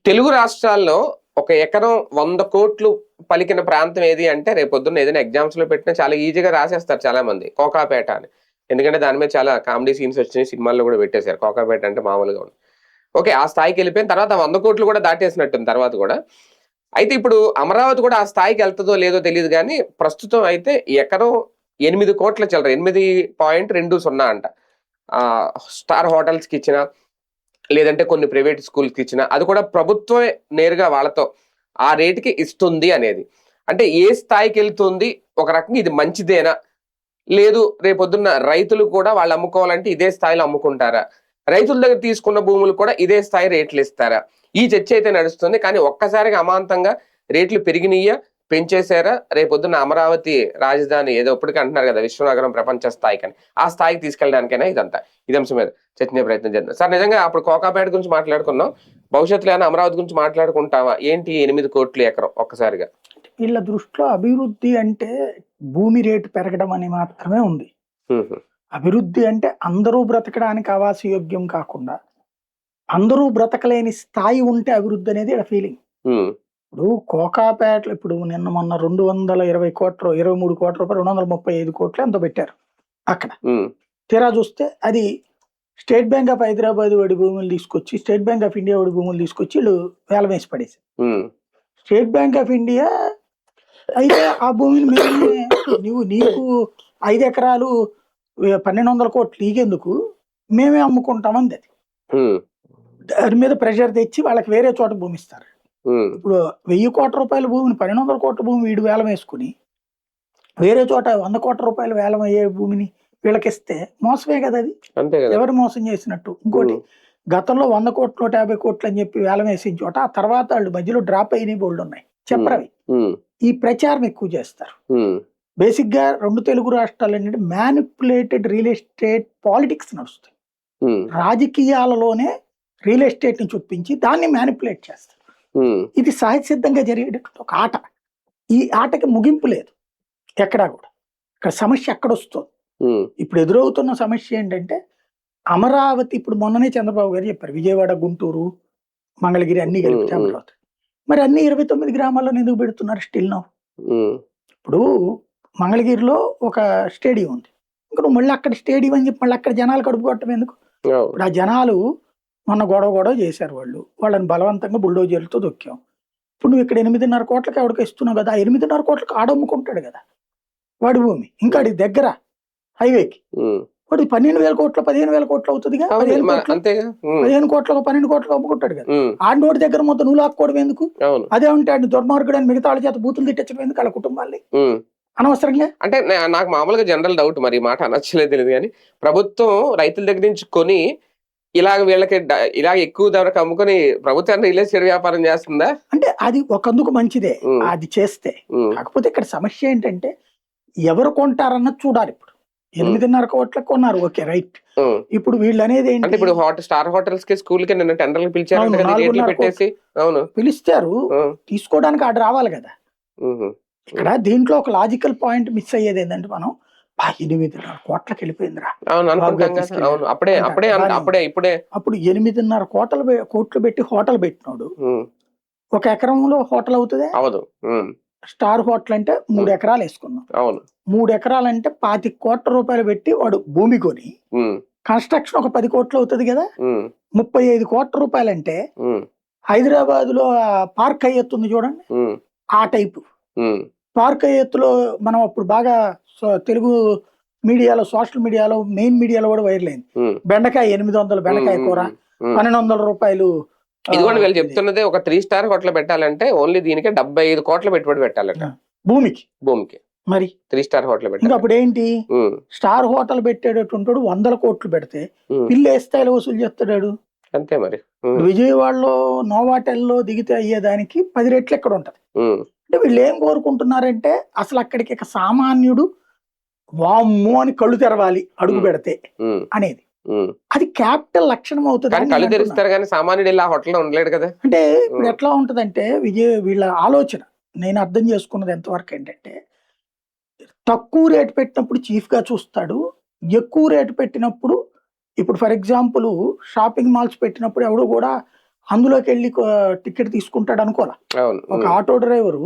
తెలుగు రాష్ట్రాల్లో ఒక ఎకరం 100 కోట్లు పలికిన ప్రాంతం ఏది అంటే రేపొద్దున్న ఏదైనా ఎగ్జామ్స్ లో పెట్టినా చాలా ఈజీగా రాసేస్తారు చాలా మంది కోకాపేట అని. ఎందుకంటే దాని మీద చాలా కామెడీ సీన్స్ వచ్చినాయి, సినిమాల్లో కూడా పెట్టేశారు. కోకాపేట అంటే మామూలుగా ఉంది. ఓకే, ఆ స్థాయికి వెళ్ళిపోయిన తర్వాత 100 కోట్లు కూడా దాటేసినట్టుంది తర్వాత కూడా. అయితే ఇప్పుడు అమరావతి కూడా ఆ స్థాయికి వెళ్తుందో లేదో తెలియదు కానీ ప్రస్తుతం అయితే ఎకరం 8 కోట్ల చిల్లర 8.20 అంట. స్టార్ హోటల్స్ కి ఇచ్చిన, లేదంటే కొన్ని ప్రైవేట్ స్కూల్స్కి ఇచ్చిన, అది కూడా ప్రభుత్వమే నేరుగా వాళ్ళతో ఆ రేటుకి ఇస్తుంది అనేది. అంటే ఏ స్థాయికి వెళ్తుంది, ఒక రకంగా ఇది మంచిదేనా, లేదు రేపొద్దున్న రైతులు కూడా వాళ్ళు అమ్ముకోవాలంటే ఇదే స్థాయిలో అమ్ముకుంటారా, రైతుల దగ్గర తీసుకున్న భూములు కూడా ఇదే స్థాయి రేట్లు ఇస్తారా, ఈ చర్చ అయితే నడుస్తుంది. కానీ ఒక్కసారిగా అమాంతంగా రేట్లు పెరిగినాయా, పెంచేశారా, రేపొద్దున్న అమరావతి రాజధాని ఏదో ఇప్పటికీ అంటున్నారు కదా విశ్వనగరం ప్రపంచ స్థాయికి అని, ఆ స్థాయికి తీసుకెళ్ళడానికైనా ఇదంతా ఇది అంశం మీద చర్చించే ప్రయత్నం చేద్దాం. సార్, నిజంగా అప్పుడు కోకాపేట గురించి మాట్లాడుకున్నాం, భవిష్యత్తులో ఏమైనా అమరావతి గురించి మాట్లాడుకుంటావా ఏంటి? 8 కోట్లు ఎకరం ఒక్కసారిగా. వీళ్ళ దృష్టిలో అభివృద్ధి అంటే భూమి రేటు పెరగడం అని మాత్రమే ఉంది. అభివృద్ధి అంటే అందరూ బ్రతకడానికి ఆవాసయోగ్యం కాకుండా అందరూ బ్రతకలేని స్థాయి ఉంటే అభివృద్ధి అనేది ఇక్కడ ఫీలింగ్. ఇప్పుడు కోకాపేటలో ఇప్పుడు నిన్న మొన్న 220 కోట్లు, 23 కోట్ల రూపాయలు, 235 కోట్లు ఎంతో పెట్టారు అక్కడ. తీరా చూస్తే అది స్టేట్ బ్యాంక్ ఆఫ్ హైదరాబాద్ వాడి భూములు తీసుకొచ్చి, స్టేట్ బ్యాంక్ ఆఫ్ ఇండియా వాడి భూములు తీసుకొచ్చి వీళ్ళు వేలం వేసి పడేసి, స్టేట్ బ్యాంక్ ఆఫ్ ఇండియా అయితే ఆ భూమిని నీకు 5 ఎకరాలు 1200 కోట్లు నీకెందుకు, మేమే అమ్ముకుంటామంది. అది దాని మీద ప్రెషర్ తెచ్చి వాళ్ళకి వేరే చోట భూమి ఇస్తారు. ఇప్పుడు 1000 కోట్ల రూపాయల భూమిని 1200 కోట్ల భూమి వీడు వేలం వేసుకుని వేరే చోట 100 కోట్ల రూపాయలు వేలం అయ్యే భూమిని వీళ్ళకిస్తే మోసమే కదా అది. ఎవరు మోసం చేసినట్టు? ఇంకోటి, గతంలో 100 కోట్లు 150 కోట్లు అని చెప్పి వేలం వేసిన చోట ఆ తర్వాత వాళ్ళు మధ్యలో డ్రాప్ అయిన బోల్డ్ ఉన్నాయి చెప్పరవి. ఈ ప్రచారం ఎక్కువ చేస్తారు. బేసిక్ గా 2 తెలుగు రాష్ట్రాలు ఏంటంటే మ్యానిపులేటెడ్ రియల్ ఎస్టేట్ పాలిటిక్స్ నడుస్తాయి. రాజకీయాలలోనే రియల్ ఎస్టేట్ ని చూపించి దాన్ని మ్యానిపులేట్ చేస్తారు. ఇది సహజ సిద్ధంగా జరిగేటటువంటి ఒక ఆట. ఈ ఆటకి ముగింపు లేదు ఎక్కడా కూడా. ఇక్కడ సమస్య ఎక్కడ వస్తుంది? ఇప్పుడు ఎదురవుతున్న సమస్య ఏంటంటే అమరావతి, ఇప్పుడు మొన్ననే చంద్రబాబు గారు చెప్పారు విజయవాడ, గుంటూరు, మంగళగిరి అన్ని కలిపితే అమరావతి. మరి అన్ని 29 గ్రామాల్లో ఎందుకు పెడుతున్నారు స్టిల్ నౌ? ఇప్పుడు మంగళగిరిలో ఒక స్టేడియం ఉంది, ఇంకా నువ్వు మళ్ళీ అక్కడ స్టేడియం అని చెప్పి మళ్ళీ అక్కడ జనాలు కడుపు కొట్టడం ఎందుకు? ఇప్పుడు ఆ జనాలు మొన్న గొడవ చేశారు, వాళ్ళని బలవంతంగా బుల్డోజర్లతో దొక్కాం. ఇప్పుడు నువ్వు ఇక్కడ 8.5 కోట్లకి ఎవరికి ఇస్తున్నావు కదా, 8.5 కోట్లకు ఆడమ్ముకుంటాడు కదా వాడి భూమి, ఇంకా అడిగి దగ్గర హైవేకి వాడు 12,000 కోట్లు 15,000 కోట్లు అవుతుందిగా, 15 కోట్లకు 12 కోట్లకు అమ్ముకుంటాడు కదా. ఆ నోటి దగ్గర మొత్తం నువ్వు లాక్కోవడం ఎందుకు? అదేమంటే ఆయన దుర్మార్గుడు అని మిగతా వాళ్ళ చేత బూతులు తిట్టడం ఎందుకు వాళ్ళ కుటుంబాన్ని అనవసరంగా? అంటే నాకు మామూలుగా జనరల్ డౌట్, మరి మాట అనొచ్చలేదు తెలియదు కానీ, ప్రభుత్వం రైతుల దగ్గర నుంచి కొని ఇలాగ వీళ్ళకి ఇలాగ ఎక్కువ ధరకు అమ్ముకొని ప్రభుత్వాన్ని రియల్ ఎస్టేట్ వ్యాపారం చేస్తుందా అంటే అది ఒకందుకు మంచిదే అది చేస్తే. కాకపోతే ఇక్కడ సమస్య ఏంటంటే ఎవరు కొంటారన్నది చూడాలి. ఇప్పుడు 8.5 కోట్లకు కొన్నారు, ఓకే రైట్. ఇప్పుడు వీళ్ళు అనేది ఏంటి, ఇప్పుడు స్టార్ హోటల్స్ కి, స్కూల్ కి నిన్న టెండర్లు పిలిచారు, పిలుస్తారు, తీసుకోవడానికి ఆర్డర్ రావాలి కదా. ఇక్కడ దీంట్లో ఒక లాజికల్ పాయింట్ మిస్ అయ్యేది ఏంటంటే మనం 8.5 కోట్లకి వెళ్ళిపోయిందిరా. అప్పుడు 8.5 కోట్లు పెట్టి హోటల్ పెట్టినాడు, 1 ఎకరంలో హోటల్ అవుతుంది. స్టార్ హోటల్ అంటే 3 ఎకరాలు వేసుకున్నాం, 3 ఎకరాలు అంటే 25 కోట్ల రూపాయలు పెట్టి వాడు భూమి కొని కన్స్ట్రక్షన్ ఒక 10 కోట్లు అవుతుంది కదా. 35 కోట్ల రూపాయలు అంటే హైదరాబాద్ లో పార్క్ అయ్యేస్తుంది చూడండి, ఆ టైపు పార్క్ అయ్యేత్తులో మనం అప్పుడు బాగా తెలుగు మీడియాలో, సోషల్ మీడియాలో, మెయిన్ మీడియాలో కూడా వైరల్ అయింది. బెండకాయ 800 బెండకాయ కూర 1200 రూపాయలు. ఇదిగోండి వీళ్ళు చెప్తున్నదే, ఒక 3 స్టార్ హోటల్ పెట్టాలంటే ఓన్లీ దీనికి 75 కోట్ల పెట్టుబడి పెట్టాలట భూమికి. మరి 3 స్టార్ హోటల్ ఇంకా అప్పుడు ఏంటి, స్టార్ హోటల్ పెట్టేటటువంటి 100 కోట్లు పెడితే పిల్లి ఏ స్థాయిలో వసూలు చేస్తాడు? అంతే మరి. విజయవాడలో నోవాటెల్లో దిగితే అయ్యేదానికి 10 రెట్లు ఎక్కడ ఉంటది. అంటే వీళ్ళు ఏం కోరుకుంటున్నారంటే అసలు అక్కడికి సామాన్యుడు వామ్మో అని కళ్ళు తెరవాలి అడుగు పెడితే అనేది. అది క్యాపిటల్ లక్షణం అవుతుంది. కళ్ళు తెరుస్తారు కానీ సామాన్యుడు ఇలా హోటల్లో ఉండలేడు కదా. అంటే ఇప్పుడు ఎట్లా ఉంటదంటే వీళ్ళ ఆలోచన నేను అర్థం చేసుకున్నది ఎంతవరకు ఏంటంటే, తక్కువ రేటు పెట్టినప్పుడు చీఫ్ గా చూస్తాడు, ఎక్కువ రేటు పెట్టినప్పుడు, ఇప్పుడు ఫర్ ఎగ్జాంపుల్ షాపింగ్ మాల్స్ పెట్టినప్పుడు ఎవడు కూడా అందులోకి వెళ్ళి టికెట్ తీసుకుంటాడు అనుకోరా. అవును. ఒక ఆటో డ్రైవరు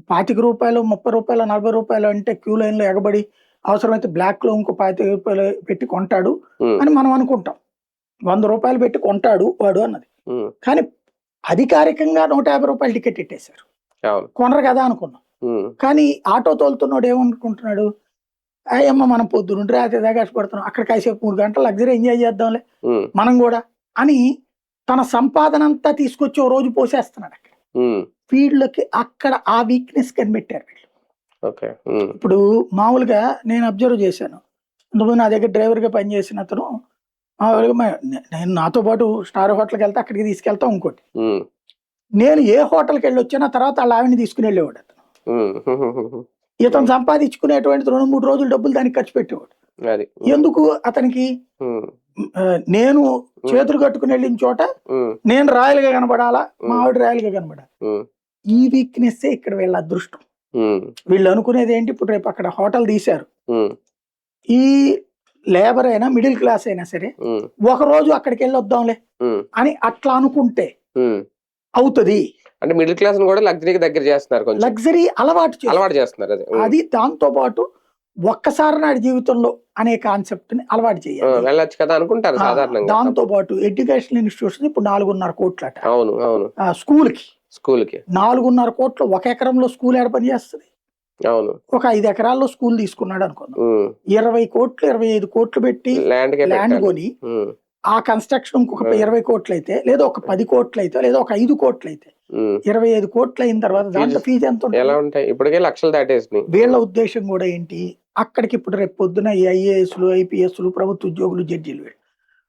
25 రూపాయలు, 30 రూపాయలు, 40 రూపాయలు అంటే క్యూ లైన్ లో ఎగబడి అవసరమైతే బ్లాక్ లో ఇంకో 25 రూపాయలు పెట్టి కొంటాడు అని మనం అనుకుంటాం. 100 రూపాయలు పెట్టి కొంటాడు వాడు అన్నది. కానీ అధికారికంగా 150 రూపాయలు టికెట్ ఇట్టేశారు. కొనరు కదా అనుకున్నాం. కానీ ఆటో తోలుతున్నాడు ఏమనుకుంటున్నాడు, అయ్యమ్మ మనం పొద్దునుండి రాత్రి దాకా కష్టపడుతున్నాం, అక్కడ కాసేపు 3 గంటలు లగ్జరీ ఎంజాయ్ చేద్దాంలే మనం కూడా అని తన సంపాదన అంతా తీసుకొచ్చి ఓ రోజు పోసేస్తున్నాడు అక్కడ. వీళ్ళకి అక్కడ ఆ వీక్నెస్ కనిపెట్టారు వీళ్ళు. ఇప్పుడు మామూలుగా నేను అబ్జర్వ్ చేశాను, ఇంతకుముందు నా దగ్గర డ్రైవర్ గా పనిచేసిన అతను మామూలుగా నేను నాతో పాటు స్టార్ హోటల్కి వెళ్తే అక్కడికి తీసుకెళ్తాం. ఇంకోటి, నేను ఏ హోటల్కి వెళ్ళి వచ్చినా తర్వాత వాళ్ళ ఆవిడని తీసుకుని వెళ్ళేవాడు అతను. ఇతను సంపాదించుకునేటువంటి 2-3 రోజులు డబ్బులు దానికి ఖర్చు పెట్టేవాడు. ఎందుకు అతనికి, నేను చేతులు కట్టుకుని వెళ్ళిన చోట నేను రాయల్ గా కనబడాలా, మా ఆవిడ రాయల్ గా కనబడాలి. ఈ వీక్నెస్ ఇక్కడ వీళ్ళ అదృష్టం. వీళ్ళు అనుకునేది ఏంటి, ఇప్పుడు రేపు అక్కడ హోటల్ తీశారు, ఈ లేబర్ అయినా మిడిల్ క్లాస్ అయినా సరే ఒక రోజు అక్కడికి వెళ్ళి వద్దాంలే అని అట్లా అనుకుంటే అవుతుంది. అంటే మిడిల్ క్లాస్ కూడా లగ్జరీకి దగ్గర చేస్తున్నారు, లగ్జరీ అలవాటు చేస్తున్నారు. అది దాంతో పాటు ఒక్కసారి నాటి జీవితంలో అనే కాన్సెప్ట్ ని అలవాటు చేయాలి, వెళ్ళొచ్చు కదా అనుకుంటారు సాధారణంగా. దాంతో పాటు ఎడ్యుకేషన్ ఇన్స్టిట్యూషన్ ఇప్పుడు 4.5 కోట్లట. అవును. స్కూల్ కి 4.5 కోట్లు. 1 ఎకరంలో స్కూల్ ఏడ పని చేస్తుంది? అవును. ఒక 5 ఎకరాల్లో స్కూల్ తీసుకున్నాడు అనుకుందాం, 20 కోట్లు 25 కోట్లు పెట్టి ల్యాండ్ కొని ఆ కన్స్ట్రక్షన్ ఇంకొక 20 కోట్లు అయితే, లేదా ఒక 10 కోట్లు అయితే, లేదా ఒక 5 కోట్లు అయితే, 25 కోట్లు అయిన తర్వాత దాంట్లో ఫీజు ఎంత ఉంటుంది? ఇప్పటికే లక్షలు దాటేసినాయి. వీళ్ళ ఉద్దేశం కూడా ఏంటి, అక్కడికి ఇప్పుడు రేపు పొద్దున ఈ ఐఏఎస్లు, ఐపీఎస్లు, ప్రభుత్వ ఉద్యోగులు, జడ్జీలు,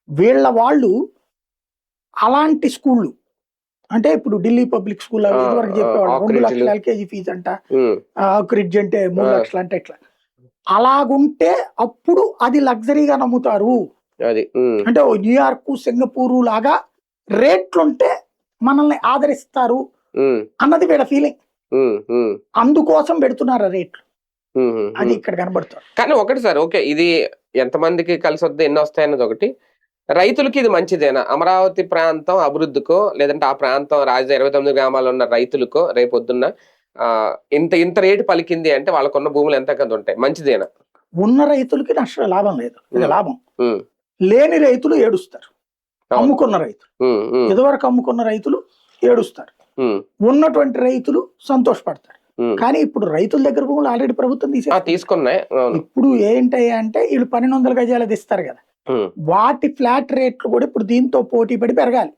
వీళ్ళ వాళ్ళు అలాంటి స్కూళ్ళు అంటే ఇప్పుడు ఢిల్లీ పబ్లిక్ స్కూల్ వరకు చెప్పేవాళ్ళు 2 లక్షల ఎల్కేజీ ఫీజు అంట, క్రిడ్జ్ అంటే 3 లక్షలు అంటే ఎట్లా. అలాగుంటే అప్పుడు అది లగ్జరీగా నమ్ముతారు. అంటే న్యూయార్క్, సింగపూర్ లాగా రేట్లుంటే మనల్ని ఆదరిస్తారు అన్నది వీళ్ళ ఫీలింగ్. అందుకోసం పెడుతున్నారు రేట్లు. అది ఇక్కడ కనబడుతుంది. కానీ ఒకటి సార్, ఓకే, ఇది ఎంతమందికి కలిసి వద్ద ఎన్ని వస్తాయి అన్నది ఒకటి. రైతులకి ఇది మంచిదేనా? అమరావతి ప్రాంతం అభివృద్ధికో, లేదంటే ఆ ప్రాంతం రాజధాని 29 గ్రామాల్లో ఉన్న రైతులకో రేపొద్దున్న ఇంత రేటు పలికింది అంటే వాళ్ళకున్న భూములు ఎంత కొంత ఉంటాయి, మంచిదేనా? ఉన్న రైతులకి నష్టం, లాభం లేదు. లాభం లేని రైతులు ఏడుస్తారు, అమ్ముకున్న రైతులు ఇదివరకు అమ్ముకున్న రైతులు ఏడుస్తారు, ఉన్నటువంటి రైతులు సంతోషపడతారు. కానీ ఇప్పుడు రైతుల దగ్గర భూములు ఆల్రెడీ ప్రభుత్వం తీసుకున్నాయి. ఇప్పుడు ఏంటయ్యా అంటే వీళ్ళు 1200 గజాలది ఇస్తారు కదా, వాటి ఫ్లాట్ రేట్లు కూడా ఇప్పుడు దీంతో పోటీ పడి పెరగాలి.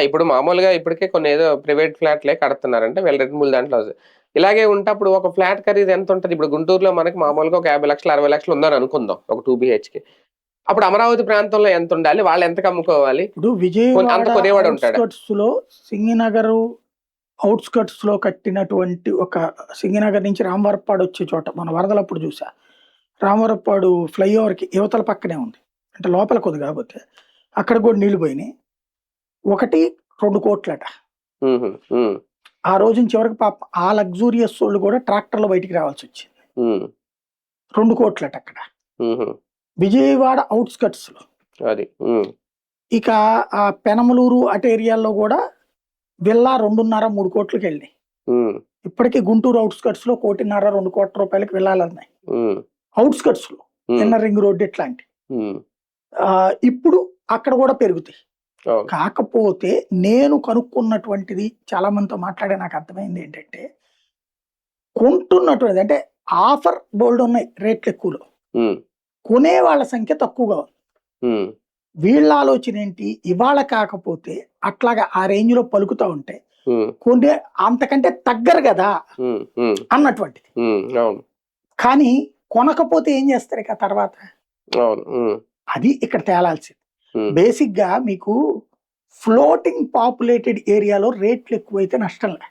ఇప్పుడు మామూలుగా ఇప్పటికే కొన్ని ఏదో ప్రైవేట్ ఫ్లాట్లే కడుతున్నారంటే వీళ్ళ 2-3 దాంట్లో ఇలాగే ఉంటే అప్పుడు ఒక ఫ్లాట్ ఖరీదు ఎంత ఉంటుంది? ఇప్పుడు గుంటూరులో మనకి మామూలుగా ఒక 50 లక్షలు 60 లక్షలు ఉందని అనుకుందాం ఒక 2 BHK. అప్పుడు అమరావతి ప్రాంతంలో ఎంత ఉండాలి, వాళ్ళు ఎంతకు అమ్ముకోవాలి? ఇప్పుడు విజయవాడ లో సింగినగర్ అవుట్స్కట్స్ లో కట్టినటువంటి ఒక సింగినగర్ నుంచి రామవరప్పాడు వచ్చే చోట మన వరదలప్పుడు చూసా, రామవరప్పాడు ఫ్లైఓవర్ కి యువతల పక్కనే ఉంది, అంటే లోపల కొద్ది కాకపోతే అక్కడ కూడా నీళ్లు పోయినాయి. 1-2 కోట్లట. ఆ రోజు చివరికి పాప ఆ లగ్జూరియస్ వాళ్ళు కూడా ట్రాక్టర్లో బయటికి రావాల్సి వచ్చింది. 2 కోట్లట అక్కడ విజయవాడ అవుట్స్కట్స్ లో. ఇక ఆ పెనమలూరు అటు ఏరియాల్లో కూడా విల్లా 2.5-3 కోట్లకి వెళ్ళినాయి. ఇప్పటికీ గుంటూరు అవుట్స్కట్స్ లో 1.5-2 కోట్ల రూపాయలకి విల్లాలు ఉన్నాయి అవుట్స్కట్స్ లో, ఇన్నర్ రింగ్ రోడ్డు ఇట్లాంటి. ఇప్పుడు అక్కడ కూడా పెరుగుతాయి. కాకపోతే నేను కనుక్కున్నటువంటిది, చాలా మందితో మాట్లాడే నాకు అర్థమైంది ఏంటంటే, కొంటున్నటువంటిది అంటే ఆఫర్ బోల్డ్ ఉన్నాయి, రేట్లు ఎక్కువలో, కొనే వాళ్ళ సంఖ్య తక్కువగా ఉంది. వీళ్ళ ఆలోచన ఏంటి, ఇవాళ కాకపోతే అట్లాగా ఆ రేంజ్ లో పలుకుతా ఉంటే కొనే అంతకంటే తగ్గరు కదా అన్నటువంటిది. కానీ కొనకపోతే ఏం చేస్తారు ఇక తర్వాత, అది ఇక్కడ తేలాల్సింది. బేసిక్ గా మీకు ఫ్లోటింగ్ పాపులేటెడ్ ఏరియాలో రేట్లు ఎక్కువైతే నష్టం లే.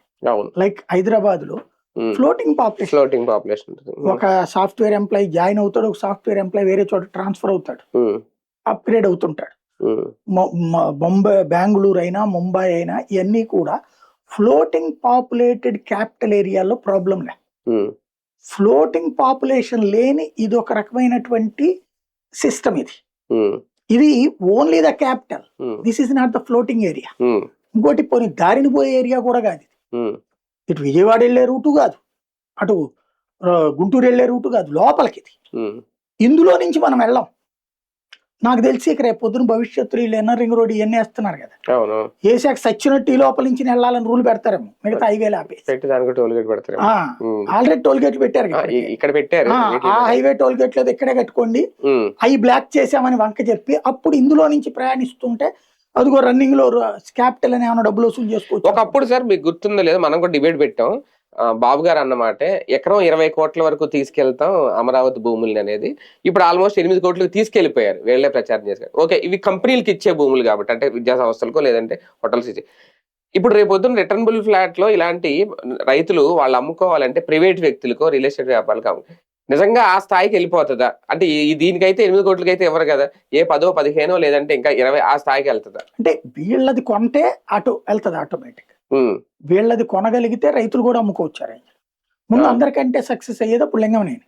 లైక్ హైదరాబాద్ లో ఫ్లోటింగ్ పాపులేషన్, ఒక సాఫ్ట్వేర్ ఎంప్లాయీ జాయిన్ అవుతాడు, ఒక సాఫ్ట్వేర్ ఎంప్లాయీ వేరే చోట ట్రాన్స్ఫర్ అవుతాడు, అప్గ్రేడ్ అవుతుంటాడు. బెంగళూరు అయినా ముంబై అయినా ఇవన్నీ కూడా ఫ్లోటింగ్ పాపులేటెడ్ క్యాపిటల్ ఏరియాలో ప్రాబ్లం లే. ఫ్లోటింగ్ పాపులేషన్ లేని ఇది ఒక రకమైనటువంటి సిస్టమ్. ఇది only the capital, this is not the floating area. ఇంకోటి పోనీ దారిని పోయే ఏరియా కూడా కాదు ఇది. ఇటు విజయవాడ వెళ్ళే రూటు కాదు, అటు గుంటూరు వెళ్ళే రూటు కాదు, లోపలికి ఇది. ఇందులో నుంచి మనం వెళ్ళాం. నాకు తెలిసి ఇక రేపు పొద్దున భవిష్యత్తులో వీళ్ళు ఎన్ఆర్ రింగ్ రోడ్ ఇవన్నీ వేస్తున్నారు కదా, వేసాక సచ్చినట్టు ఈ లోపల నుంచి వెళ్ళాలని రూల్ పెడతారేమో, మిగతా హైవేలు ఆపేసి. ఆల్రెడీ టోల్ గేట్లు పెట్టారు కదా ఇక్కడ పెట్టారు. ఆ హైవే టోల్ గేట్ లేదు ఇక్కడే కట్టుకోండి, అవి బ్లాక్ చేసామని వంక చెప్పి అప్పుడు ఇందులో నుంచి ప్రయాణిస్తుంటే అదిగో రన్నింగ్ లో క్యాపిటల్ అని ఏమైనా డబ్బులు వసూలు చేసుకోవచ్చు. ఒకప్పుడు సార్ మీకు గుర్తుందో లేదో మనం కూడా డిబేట్ పెట్టాం, బాబు గారు అన్నమాట ఎకరం 20 కోట్ల వరకు తీసుకెళ్తాం అమరావతి భూముల్ని అనేది. ఇప్పుడు ఆల్మోస్ట్ 8 కోట్లకు తీసుకెళ్లిపోయారు, వీళ్ళే ప్రచారం చేశారు. ఓకే, ఇవి కంపెనీలకు ఇచ్చే భూములు కాబట్టి, అంటే విద్యా సంస్థలకో లేదంటే హోటల్స్ ఇచ్చే. ఇప్పుడు రేపు పొద్దున్న రిటర్నబుల్ ఫ్లాట్ లో ఇలాంటి రైతులు వాళ్ళు అమ్ముకోవాలంటే ప్రైవేట్ వ్యక్తులకో రియల్ ఎస్టేట్ వ్యాపారులకు నిజంగా ఆ స్థాయికి వెళ్ళిపోతుందా? అంటే దీనికైతే 8 కోట్లకైతే ఎవరు కదా, ఏ 10, 15 లేదంటే ఇంకా 20 ఆ స్థాయికి వెళ్తుందా? అంటే వీళ్ళది కొంటే అటు వెళ్తుంది ఆటోమేటిక్. వీళ్ళది కొనగలిగితే రైతులు కూడా అమ్ముకోవచ్చారు. ముందు అందరికంటే సక్సెస్ అయ్యేది అప్పుడు లింగమనేని,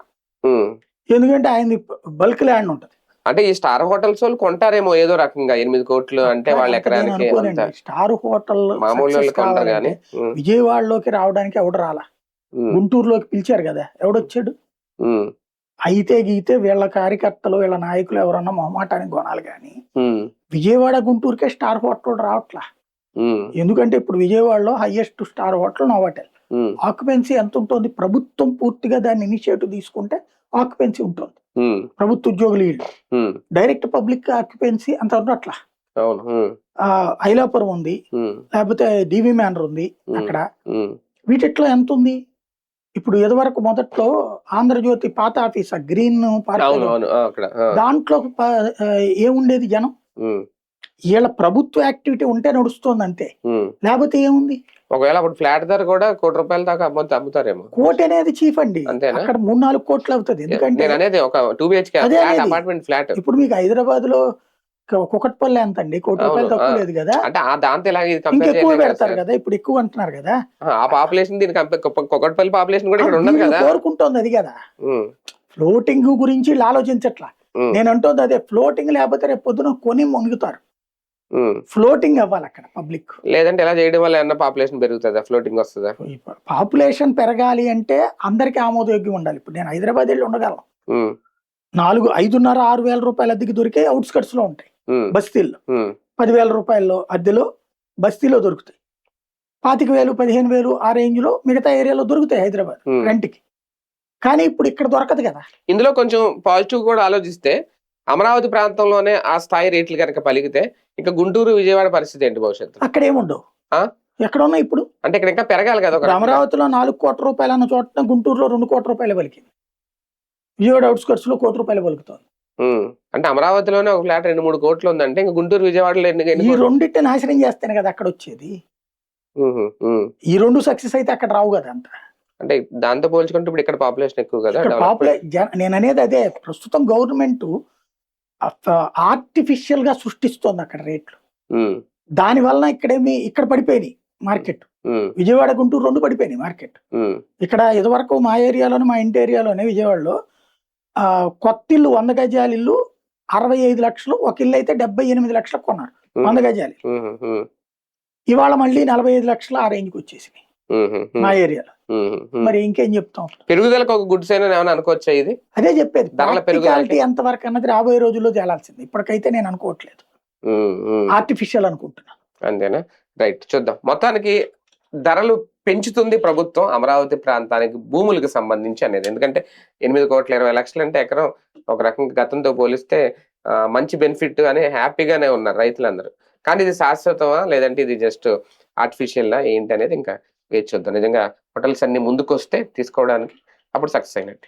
ఎందుకంటే ఆయన బల్క్ ల్యాండ్ ఉంటది. అంటే ఈ స్టార్ హోటల్స్ వాళ్ళు కొంటారేమో ఏదో రకంగా 8 కోట్లు అంటే వాళ్ళ ఎకరానికి. స్టార్ హోటల్ మామూలు విజయవాడలోకి రావడానికి ఎవడు రాలా, గుంటూరులోకి పిలిచారు కదా, ఎవడొచ్చాడు? అయితే గీతే వీళ్ళ కార్యకర్తలు వీళ్ళ నాయకులు ఎవరన్నా మొహమాటానికి కొనాలి కానీ విజయవాడ గుంటూరుకే స్టార్ హోటల్ రావట్లా. ఎందుకంటే ఇప్పుడు విజయవాడలో highest star hotel Novotel. Occupancy ఎంత ఉంటుంది? ప్రభుత్వం పూర్తిగా దాన్ని ఇనిషియేటివ్ తీసుకుంటే ఆక్యుపెన్సీ ఉంటుంది. ప్రభుత్వ ఉద్యోగులు వీళ్ళు డైరెక్ట్ పబ్లిక్ ఆక్యుపెన్సీ అంత ఉండట్లా. ఐలాపురం ఉంది, లేకపోతే డివి మ్యానర్ ఉంది అక్కడ. వీటిట్లో ఎంత ఉంది? ఇప్పుడు ఇదివరకు మొదట్లో ఆంధ్రజ్యోతి పాత ఆఫీస్ గ్రీన్ పార్క్, దాంట్లో ఏముండేది జనం? వీళ్ళ ప్రభుత్వ యాక్టివిటీ ఉంటే నడుస్తుంది అంతే, లేకపోతే ఏముంది? ఒకవేళ అప్పుడు ఫ్లాట్ ధర కూడా 1 కోటి రూపాయల దాకా అమ్ముతారేమో. కోటి అనేది చీఫ్ అండి, అక్కడ 3-4 కోట్లు అవుతుంది. ఎందుకంటే ఇప్పుడు మీకు హైదరాబాద్ లో కుకట్పల్లి ఎంత అండి? 1 కోటి రూపాయలు తక్కువ లేదు కదా, ఇంకెక్కువ పెడతారు కదా. ఇప్పుడు ఎక్కువ అంటున్నారు కదా, ఆ పాపులేషన్ కుకట్పల్లి పాపులేషన్ కూడా ఇక్కడ ఉండదు కదా, కోరుకుంటోంది అది కదా. ఫ్లోటింగ్ గురించి ఆలోచించట్లా. నేను అంటుంది అదే, ఫ్లోటింగ్ లేకపోతే రేపు పొద్దున కొని మునుగుతారు. ఫ్లోటింగ్ అవ్వాలి అక్కడ పబ్లిక్. లేదంటే ఎలా చేయడం వల్ల ఏమన్నా పాపులేషన్ పెరుగుతుందా, ఫ్లోటింగ్ వస్తుందా? పాపులేషన్ పెరగాలి అంటే అందరికి ఆమోదయోగ్యం ఉండాలి. ఇప్పుడు నేను హైదరాబాద్ వెళ్ళి ఉండగలను, 5,500-6 వేల రూపాయల అద్దెకి దొరికే అవుట్స్కట్స్ లో ఉంటాయి. బస్తీల్లో 10,000 రూపాయల్లో అద్దెలో బస్తీలో దొరుకుతాయి. 25,000, 15,000 ఆ రేంజ్ లో మిగతా ఏరియాలో దొరుకుతాయి హైదరాబాద్ రెంట్కి. కానీ ఇప్పుడు ఇక్కడ దొరకదు కదా. ఇందులో కొంచెం పాజిటివ్ కూడా ఆలోచిస్తే అమరావతి ప్రాంతంలోనే ఆ స్థాయి రేట్లు కనుక పలికితే ఇంకా గుంటూరు విజయవాడ పరిస్థితి ఏంటి భవిష్యత్తు? అక్కడ ఏముండవు. ఎక్కడ ఉన్నాయి ఇప్పుడు? అంటే ఇక్కడ ఇంకా పెరగాలి కదా. అమరావతిలో 4 కోట్ల రూపాయలు అన్న చోట గుంటూరులో 2 కోట్ల రూపాయలు పలికింది, విజయవాడ అవుట్స్కట్స్ లో 1 కోటి రూపాయలు పలుకుతుంది. అంటే అమరావతిలోనే ఒక ఫ్లాట్ 2-3 కోట్లు ఉందంటే ఇంకా గుంటూరు విజయవాడలో ఈ రెండింటిని నాశనం చేస్తేనే కదా అక్కడ వచ్చేది. ఈ 2 సక్సెస్ అయితే అక్కడ రావు కదా అంత. అంటే దాంతో పోల్చుకుంటే ఇప్పుడు ఇక్కడ పాపులేషన్ ఎక్కువ కదా. నేను అనేది అదే, ప్రస్తుతం గవర్నమెంట్ ఆర్టిఫిషియల్ గా సృష్టిస్తోంది అక్కడ రేట్లు. దాని వలన ఇక్కడ పడిపోయినాయి మార్కెట్. విజయవాడ గుంటూరు 2 పడిపోయినాయి మార్కెట్. ఇక్కడ ఇదివరకు మా ఏరియాలోనే, మా ఇంటి ఏరియాలోనే విజయవాడలో కొత్త ఇల్లు 100 గజాల ఇల్లు 65 లక్షలు, ఒక ఇల్లు అయితే 78 లక్షలకు కొన్నారు 100 గజాలు. ఇవాళ మళ్ళీ 45 లక్షలు ఆ రేంజ్కి వచ్చేసినాయి మా ఏరియాలో. మరి ఇంకేం చెప్తాం? పెరుగుదలకు ఒక గుడ్ సైన్ ఏమైనా అనుకోవచ్చా? ఇది అదే చెప్పేది, ప్రాక్టికాలిటీ ఎంత వరకు అన్నది రాబోయే రోజుల్లో తేలాల్సింది. ఇప్పటికైతే నేను అనుకోవట్లేదు, ఆర్టిఫిషియల్ అనుకుంటున్నా. అంతేనా? రైట్, చూద్దాం. మొత్తానికి ధరలు పెంచుతుంది ప్రభుత్వం అమరావతి ప్రాంతానికి భూములకు సంబంధించి అనేది. ఎందుకంటే 8 కోట్ల 20 లక్షలు అంటే ఎకరం ఒక రకంగా గతంతో పోలిస్తే మంచి బెనిఫిట్ అని హ్యాపీగానే ఉన్నారు రైతులందరూ. కానీ ఇది శాశ్వతమా లేదంటే ఇది జస్ట్ ఆర్టిఫిషియల్ ఏంటి అనేది ఇంకా వేచి చూద్దాం. నిజంగా హోటల్స్ అన్ని ముందుకు వస్తే తీసుకోవడానికి అప్పుడు సక్సెస్ అయినట్టు.